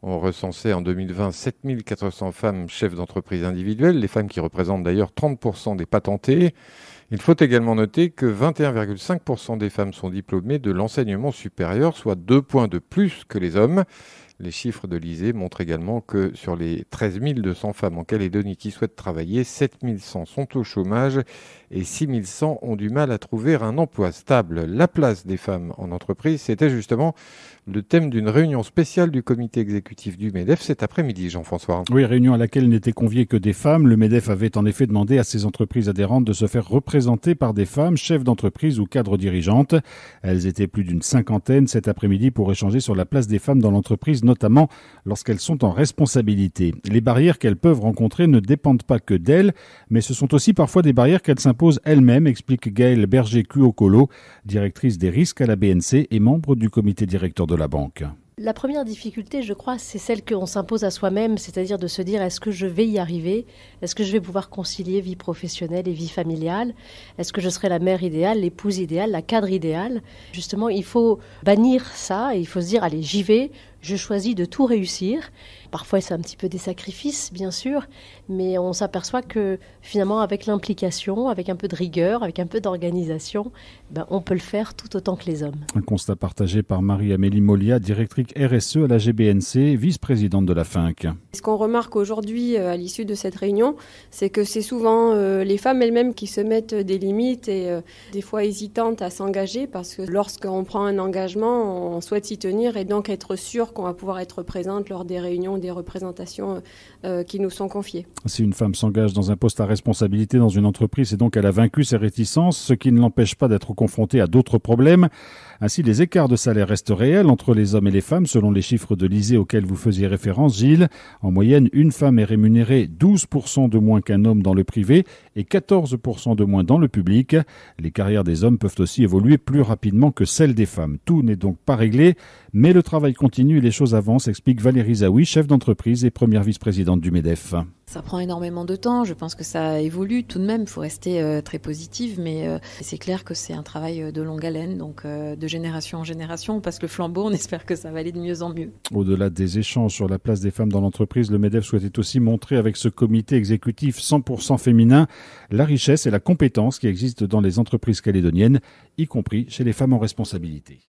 On recensait en 2020 7400 femmes chefs d'entreprise individuelles, les femmes qui représentent d'ailleurs 30% des patentés. Il faut également noter que 21,5% des femmes sont diplômées de l'enseignement supérieur, soit 2 points de plus que les hommes. Les chiffres de l'ISEE montrent également que sur les 13 200 femmes en Calédonie qui souhaitent travailler, 7 100 sont au chômage et 6 100 ont du mal à trouver un emploi stable. La place des femmes en entreprise, c'était justement le thème d'une réunion spéciale du comité exécutif du MEDEF cet après-midi, Jean-François. Oui, réunion à laquelle n'étaient conviées que des femmes. Le MEDEF avait en effet demandé à ses entreprises adhérentes de se faire représenter par des femmes, chefs d'entreprise ou cadres dirigeantes. Elles étaient plus d'une cinquantaine cet après-midi pour échanger sur la place des femmes dans l'entreprise, notamment lorsqu'elles sont en responsabilité. Les barrières qu'elles peuvent rencontrer ne dépendent pas que d'elles, mais ce sont aussi parfois des barrières qu'elles s'imposent elles-mêmes, explique Gaëlle Berger-Cuocolo, directrice des risques à la BNC et membre du comité directeur de la banque. La première difficulté, je crois, c'est celle qu'on s'impose à soi-même, c'est-à-dire de se dire est-ce que je vais y arriver ? Est-ce que je vais pouvoir concilier vie professionnelle et vie familiale ? Est-ce que je serai la mère idéale, l'épouse idéale, la cadre idéale ? Justement, il faut bannir ça et il faut se dire allez, j'y vais, je choisis de tout réussir. Parfois, c'est un petit peu des sacrifices, bien sûr, mais on s'aperçoit que finalement, avec l'implication, avec un peu de rigueur, avec un peu d'organisation, on peut le faire tout autant que les hommes. Un constat partagé par Marie-Amélie Molia, directrice RSE à la GBNC, vice-présidente de la FINC. Ce qu'on remarque aujourd'hui à l'issue de cette réunion, c'est que c'est souvent les femmes elles-mêmes qui se mettent des limites et des fois hésitantes à s'engager parce que lorsqu'on prend un engagement, on souhaite s'y tenir et donc être sûr qu'on va pouvoir être présente lors des réunions, des représentations qui nous sont confiées. Si une femme s'engage dans un poste à responsabilité dans une entreprise, c'est donc qu'elle a vaincu ses réticences, ce qui ne l'empêche pas d'être confrontée à d'autres problèmes. Ainsi, les écarts de salaire restent réels entre les hommes et les femmes, selon les chiffres de l'ISEE auxquels vous faisiez référence, Gilles. En moyenne, une femme est rémunérée 12% de moins qu'un homme dans le privé et 14% de moins dans le public. Les carrières des hommes peuvent aussi évoluer plus rapidement que celles des femmes. Tout n'est donc pas réglé, mais le travail continue et les choses avancent, explique Valérie Zaoui, chef d'entreprise et première vice-présidente du MEDEF. Ça prend énormément de temps, je pense que ça évolue tout de même, il faut rester très positive, mais c'est clair que c'est un travail de longue haleine, donc de génération en génération, on passe le flambeau, on espère que ça va aller de mieux en mieux. Au-delà des échanges sur la place des femmes dans l'entreprise, le MEDEF souhaitait aussi montrer avec ce comité exécutif 100% féminin la richesse et la compétence qui existent dans les entreprises calédoniennes, y compris chez les femmes en responsabilité.